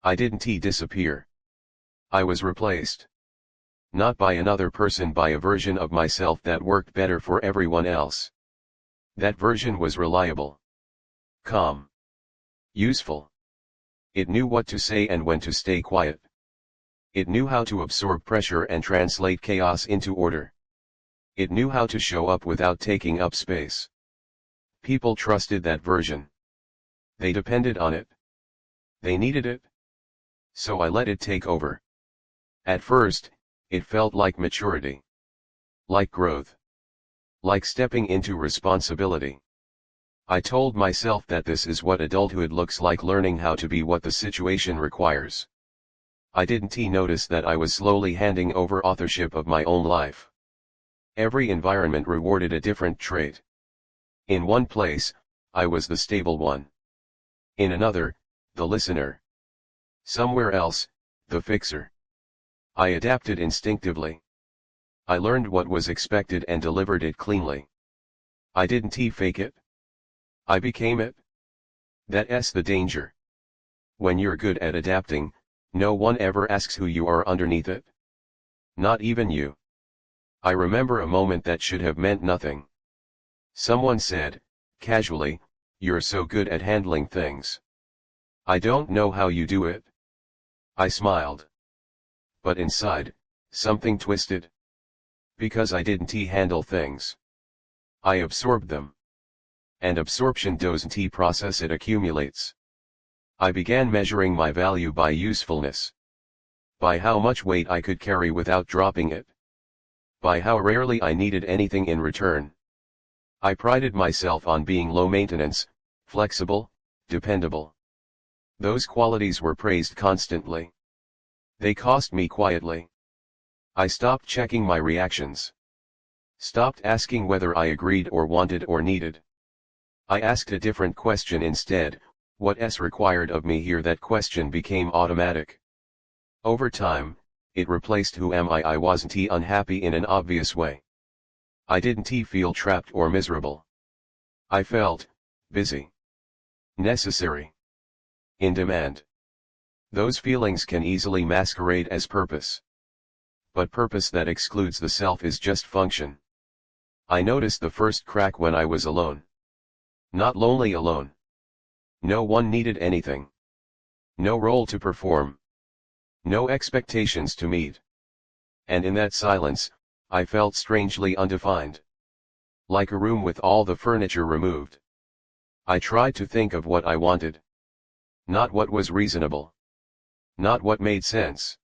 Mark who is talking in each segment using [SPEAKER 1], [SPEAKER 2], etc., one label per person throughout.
[SPEAKER 1] I didn't disappear. I was replaced. Not by another person, by a version of myself that worked better for everyone else. That version was reliable, calm, useful. It knew what to say and when to stay quiet. It knew how to absorb pressure and translate chaos into order. It knew how to show up without taking up space. People trusted that version. They depended on it. They needed it. So I let it take over. At first, it felt like maturity. Like growth. Like stepping into responsibility. I told myself that this is what adulthood looks like, learning how to be what the situation requires. I didn't notice that I was slowly handing over authorship of my own life. Every environment rewarded a different trait. In one place, I was the stable one. In another, the listener. Somewhere else, the fixer. I adapted instinctively. I learned what was expected and delivered it cleanly. I didn't fake it. I became it. That's the danger. When you're good at adapting, no one ever asks who you are underneath it. Not even you. I remember a moment that should have meant nothing. Someone said, casually, "You're so good at handling things. I don't know how you do it." I smiled. But inside, something twisted. Because I didn't handle things. I absorbed them. And absorption doesn't process, it accumulates. I began measuring my value by usefulness. By how much weight I could carry without dropping it. By how rarely I needed anything in return. I prided myself on being low maintenance, flexible, dependable. Those qualities were praised constantly. They cost me quietly. I stopped checking my reactions. Stopped asking whether I agreed or wanted or needed. I asked a different question instead: what's required of me here? That question became automatic. Over time, it replaced who am I. I wasn't unhappy in an obvious way. I didn't feel trapped or miserable. I felt busy, necessary, in demand. Those feelings can easily masquerade as purpose. But purpose that excludes the self is just function. I noticed the first crack when I was alone. Not lonely alone. No one needed anything. No role to perform. No expectations to meet. And in that silence, I felt strangely undefined. Like a room with all the furniture removed. I tried to think of what I wanted. Not what was reasonable. Not what made sense.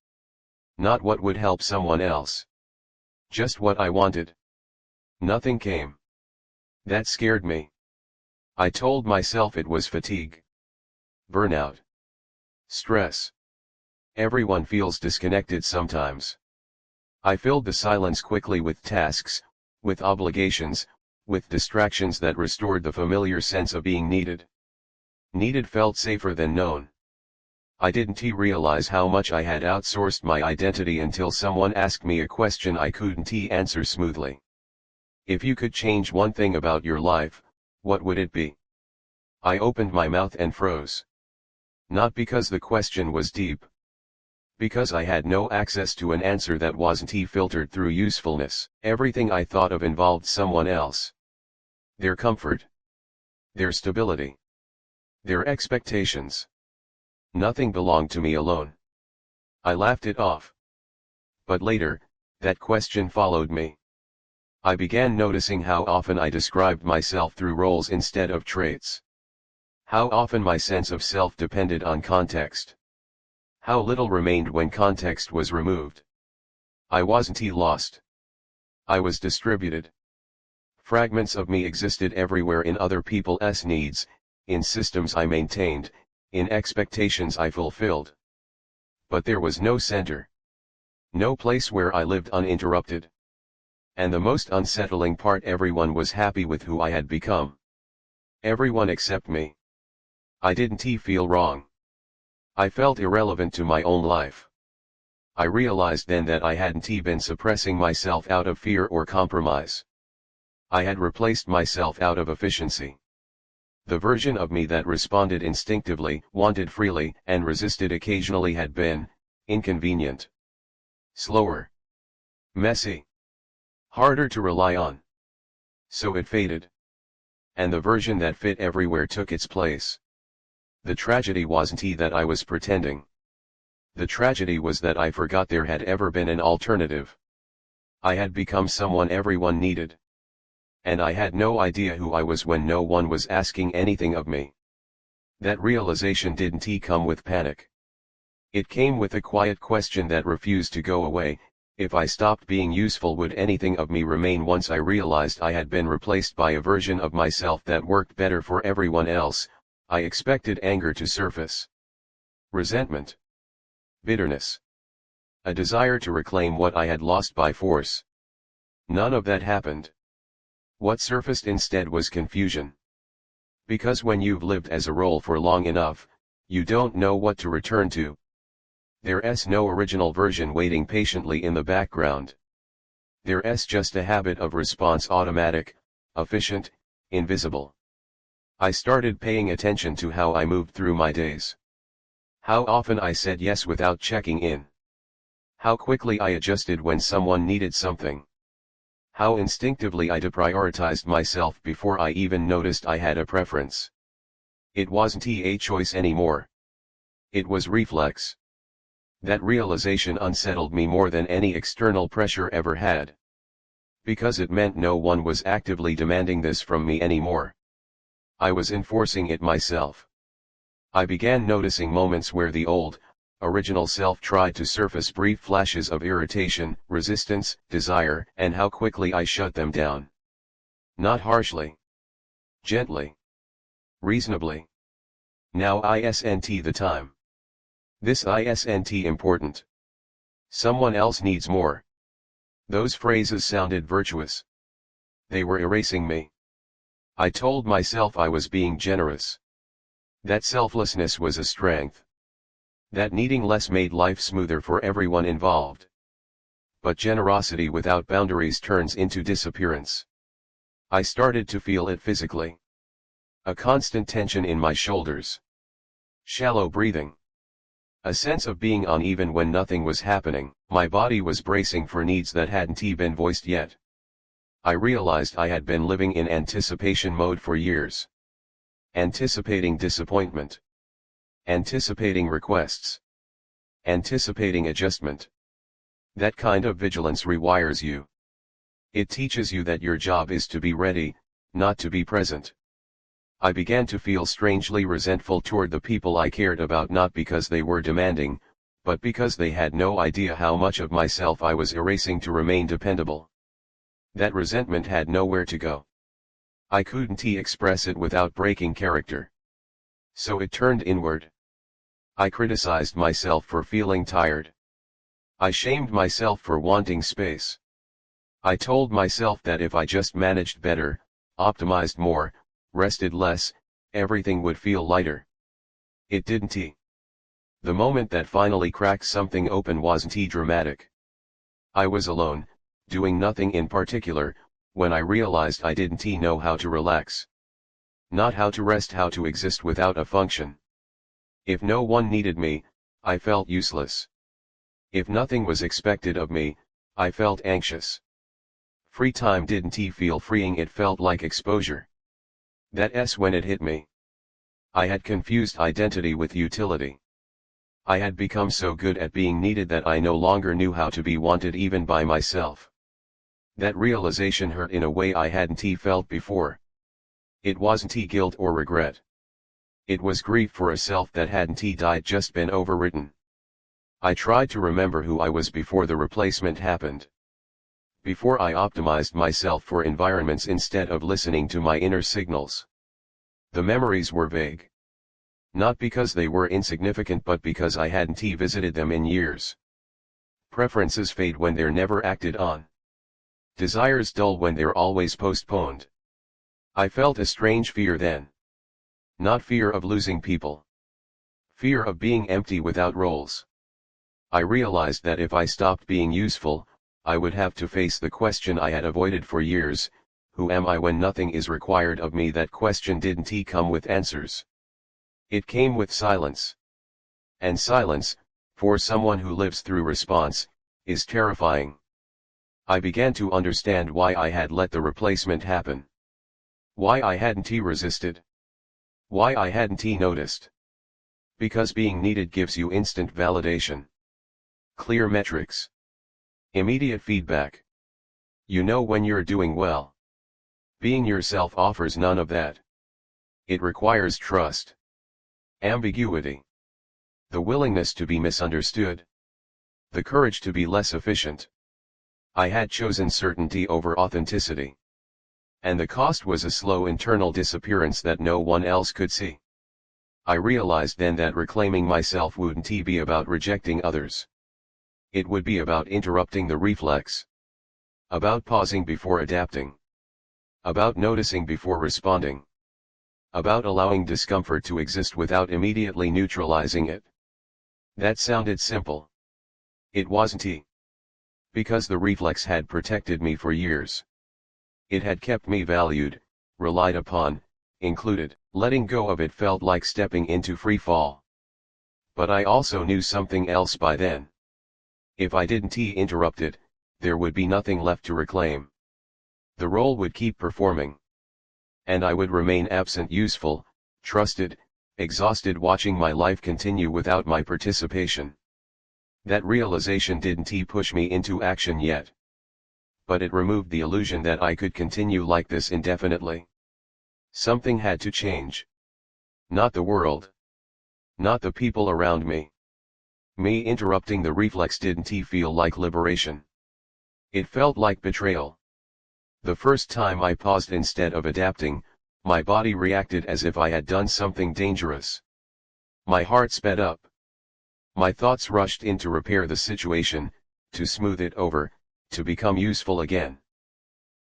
[SPEAKER 1] Not what would help someone else. Just what I wanted. Nothing came. That scared me. I told myself it was fatigue. Burnout. Stress. Everyone feels disconnected sometimes. I filled the silence quickly with tasks, with obligations, with distractions that restored the familiar sense of being needed. Needed felt safer than known. I didn't realize how much I had outsourced my identity until someone asked me a question I couldn't answer smoothly. If you could change one thing about your life, what would it be? I opened my mouth and froze. Not because the question was deep. Because I had no access to an answer that wasn't filtered through usefulness. Everything I thought of involved someone else. Their comfort. Their stability. Their expectations. Nothing belonged to me alone. I laughed it off. But later, that question followed me. I began noticing how often I described myself through roles instead of traits. How often my sense of self depended on context. How little remained when context was removed. I wasn't lost. I was distributed. Fragments of me existed everywhere, in other people's needs, in systems I maintained, in expectations I fulfilled. But there was no center. No place where I lived uninterrupted. And the most unsettling part, everyone was happy with who I had become. Everyone except me. I didn't feel wrong. I felt irrelevant to my own life. I realized then that I hadn't been suppressing myself out of fear or compromise. I had replaced myself out of efficiency. The version of me that responded instinctively, wanted freely, and resisted occasionally had been inconvenient, slower, messy, harder to rely on. So it faded. And the version that fit everywhere took its place. The tragedy wasn't that I was pretending. The tragedy was that I forgot there had ever been an alternative. I had become someone everyone needed. And I had no idea who I was when no one was asking anything of me. That realization didn't come with panic. It came with a quiet question that refused to go away: if I stopped being useful, would anything of me remain? Once I realized I had been replaced by a version of myself that worked better for everyone else, I expected anger to surface. Resentment. Bitterness. A desire to reclaim what I had lost by force. None of that happened. What surfaced instead was confusion. Because when you've lived as a role for long enough, you don't know what to return to. There's no original version waiting patiently in the background. There's just a habit of response, automatic, efficient, invisible. I started paying attention to how I moved through my days. How often I said yes without checking in. How quickly I adjusted when someone needed something. How instinctively I deprioritized myself before I even noticed I had a preference. It wasn't a choice anymore. It was reflex. That realization unsettled me more than any external pressure ever had. Because it meant no one was actively demanding this from me anymore. I was enforcing it myself. I began noticing moments where the old, original self tried to surface, brief flashes of irritation, resistance, desire, and how quickly I shut them down. Not harshly. Gently. Reasonably. Now isn't the time. This isn't important. Someone else needs more. Those phrases sounded virtuous. They were erasing me. I told myself I was being generous. That selflessness was a strength. That needing less made life smoother for everyone involved. But generosity without boundaries turns into disappearance. I started to feel it physically. A constant tension in my shoulders. Shallow breathing. A sense of being uneven when nothing was happening. My body was bracing for needs that hadn't been voiced yet. I realized I had been living in anticipation mode for years. Anticipating disappointment. Anticipating requests. Anticipating adjustment. That kind of vigilance rewires you. It teaches you that your job is to be ready, not to be present. I began to feel strangely resentful toward the people I cared about, not because they were demanding, but because they had no idea how much of myself I was erasing to remain dependable. That resentment had nowhere to go. I couldn't express it without breaking character. So it turned inward. I criticized myself for feeling tired. I shamed myself for wanting space. I told myself that if I just managed better, optimized more, rested less, everything would feel lighter. It didn't. The moment that finally cracked something open wasn't dramatic. I was alone, doing nothing in particular, when I realized I didn't know how to relax. Not how to rest, how to exist without a function. If no one needed me, I felt useless. If nothing was expected of me, I felt anxious. Free time didn't feel freeing, it felt like exposure. That's when it hit me. I had confused identity with utility. I had become so good at being needed that I no longer knew how to be wanted even by myself. That realization hurt in a way I hadn't felt before. It wasn't guilt or regret. It was grief for a self that hadn't died, just been overwritten. I tried to remember who I was before the replacement happened. Before I optimized myself for environments instead of listening to my inner signals. The memories were vague. Not because they were insignificant, but because I hadn't visited them in years. Preferences fade when they're never acted on. Desires dull when they're always postponed. I felt a strange fear then. Not fear of losing people. Fear of being empty without roles. I realized that if I stopped being useful, I would have to face the question I had avoided for years: who am I when nothing is required of me? That question didn't come with answers. It came with silence. And silence, for someone who lives through response, is terrifying. I began to understand why I had let the replacement happen. Why I hadn't resisted. Why I hadn't noticed. Because being needed gives you instant validation. Clear metrics. Immediate feedback. You know when you're doing well. Being yourself offers none of that. It requires trust. Ambiguity. The willingness to be misunderstood. The courage to be less efficient. I had chosen certainty over authenticity. And the cost was a slow internal disappearance that no one else could see. I realized then that reclaiming myself wouldn't be about rejecting others. It would be about interrupting the reflex. About pausing before adapting. About noticing before responding. About allowing discomfort to exist without immediately neutralizing it. That sounded simple. It wasn't. Because the reflex had protected me for years. It had kept me valued, relied upon, included. Letting go of it felt like stepping into free fall. But I also knew something else by then. If I didn't interrupt it, there would be nothing left to reclaim. The role would keep performing. And I would remain absent, useful, trusted, exhausted, watching my life continue without my participation. That realization didn't push me into action yet. But it removed the illusion that I could continue like this indefinitely. Something had to change. Not the world. Not the people around me. Me interrupting the reflex didn't feel like liberation. It felt like betrayal. The first time I paused instead of adapting, my body reacted as if I had done something dangerous. My heart sped up. My thoughts rushed in to repair the situation, to smooth it over, to become useful again.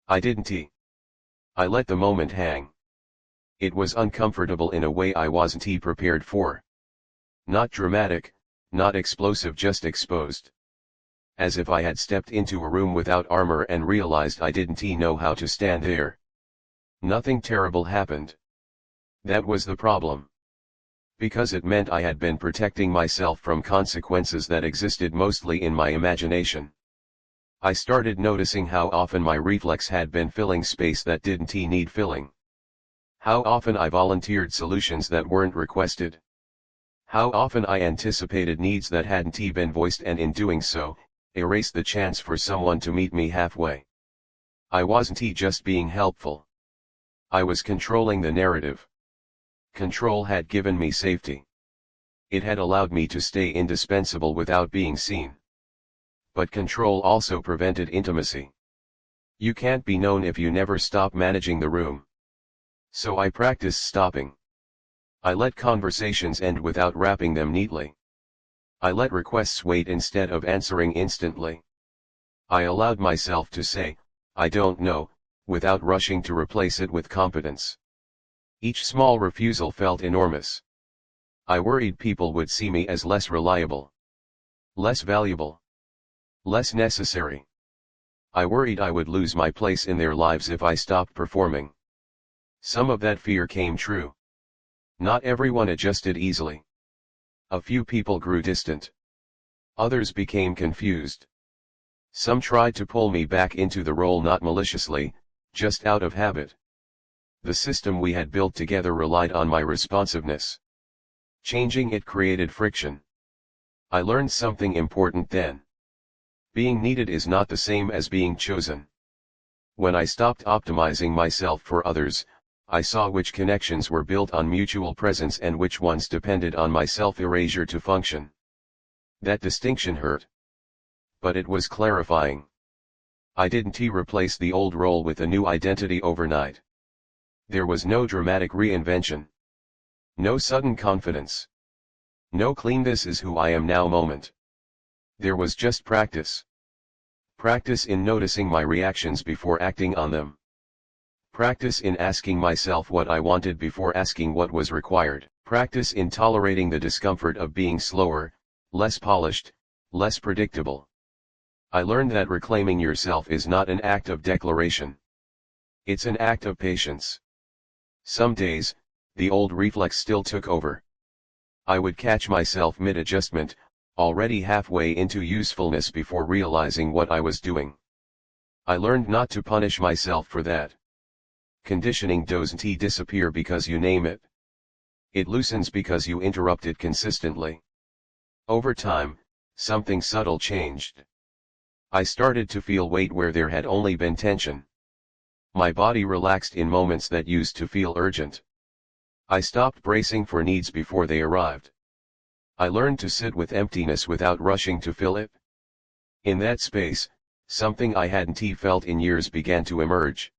[SPEAKER 1] I didn't. I let the moment hang. It was uncomfortable in a way I wasn't prepared for. Not dramatic, not explosive, just exposed. As if I had stepped into a room without armor and realized I didn't know how to stand there. Nothing terrible happened. That was the problem. Because it meant I had been protecting myself from consequences that existed mostly in my imagination. I started noticing how often my reflex had been filling space that didn't need filling. How often I volunteered solutions that weren't requested. How often I anticipated needs that hadn't been voiced, and in doing so, erased the chance for someone to meet me halfway. I wasn't just being helpful. I was controlling the narrative. Control had given me safety. It had allowed me to stay indispensable without being seen. But control also prevented intimacy. You can't be known if you never stop managing the room. So I practiced stopping. I let conversations end without wrapping them neatly. I let requests wait instead of answering instantly. I allowed myself to say, "I don't know," without rushing to replace it with competence. Each small refusal felt enormous. I worried people would see me as less reliable, less valuable, less necessary. I worried I would lose my place in their lives if I stopped performing. Some of that fear came true. Not everyone adjusted easily. A few people grew distant. Others became confused. Some tried to pull me back into the role, not maliciously, just out of habit. The system we had built together relied on my responsiveness. Changing it created friction. I learned something important then. Being needed is not the same as being chosen. When I stopped optimizing myself for others, I saw which connections were built on mutual presence and which ones depended on my self-erasure to function. That distinction hurt. But it was clarifying. I didn't replace the old role with a new identity overnight. There was no dramatic reinvention. No sudden confidence. No clean "this is who I am now" moment. There was just practice. Practice in noticing my reactions before acting on them. Practice in asking myself what I wanted before asking what was required. Practice in tolerating the discomfort of being slower, less polished, less predictable. I learned that reclaiming yourself is not an act of declaration. It's an act of patience. Some days, the old reflex still took over. I would catch myself mid-adjustment, already halfway into usefulness before realizing what I was doing. I learned not to punish myself for that. Conditioning doesn't disappear because you name it. It loosens because you interrupt it consistently. Over time, something subtle changed. I started to feel weight where there had only been tension. My body relaxed in moments that used to feel urgent. I stopped bracing for needs before they arrived. I learned to sit with emptiness without rushing to fill it. In that space, something I hadn't felt in years began to emerge.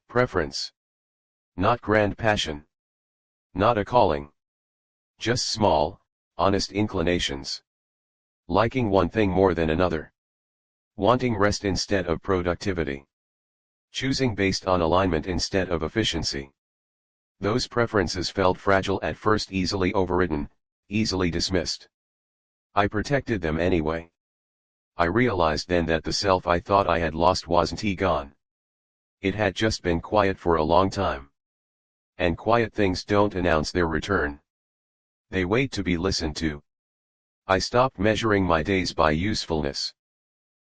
[SPEAKER 1] Preference. Not grand passion. Not a calling. Just small, honest inclinations. Liking one thing more than another. Wanting rest instead of productivity. Choosing based on alignment instead of efficiency. Those preferences felt fragile at first, easily overridden, easily dismissed. I protected them anyway. I realized then that the self I thought I had lost wasn't gone. It had just been quiet for a long time. And quiet things don't announce their return. They wait to be listened to. I stopped measuring my days by usefulness.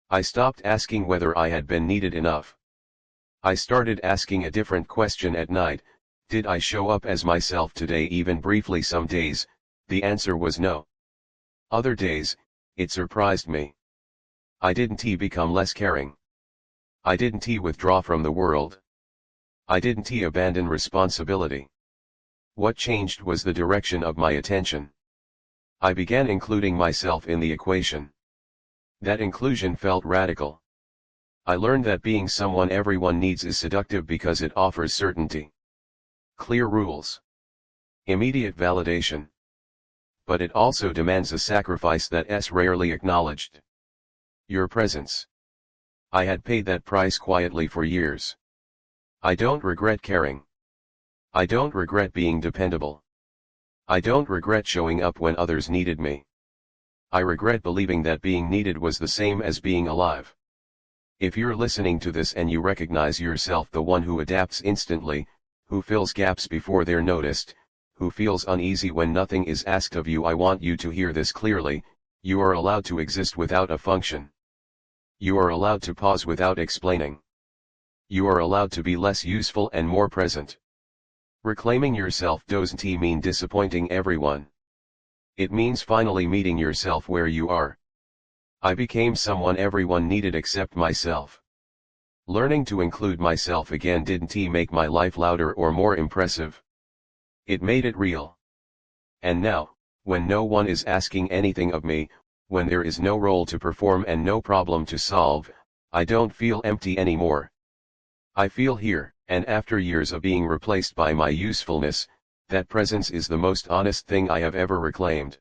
[SPEAKER 1] I stopped asking whether I had been needed enough. I started asking a different question at night: did I show up as myself today, even briefly? Some days, the answer was no. Other days, it surprised me. I didn't become less caring. I didn't withdraw from the world. I didn't abandon responsibility. What changed was the direction of my attention. I began including myself in the equation. That inclusion felt radical. I learned that being someone everyone needs is seductive because it offers certainty. Clear rules. Immediate validation. But it also demands a sacrifice that's rarely acknowledged. Your presence. I had paid that price quietly for years. I don't regret caring. I don't regret being dependable. I don't regret showing up when others needed me. I regret believing that being needed was the same as being alive. If you're listening to this and you recognize yourself the one who adapts instantly, who fills gaps before they're noticed, who feels uneasy when nothing is asked of you, I want you to hear this clearly: you are allowed to exist without a function. You are allowed to pause without explaining. You are allowed to be less useful and more present. Reclaiming yourself doesn't mean disappointing everyone. It means finally meeting yourself where you are. I became someone everyone needed except myself. Learning to include myself again didn't make my life louder or more impressive. It made it real. And now, when no one is asking anything of me, when there is no role to perform and no problem to solve, I don't feel empty anymore. I feel here, and after years of being replaced by my usefulness, that presence is the most honest thing I have ever reclaimed.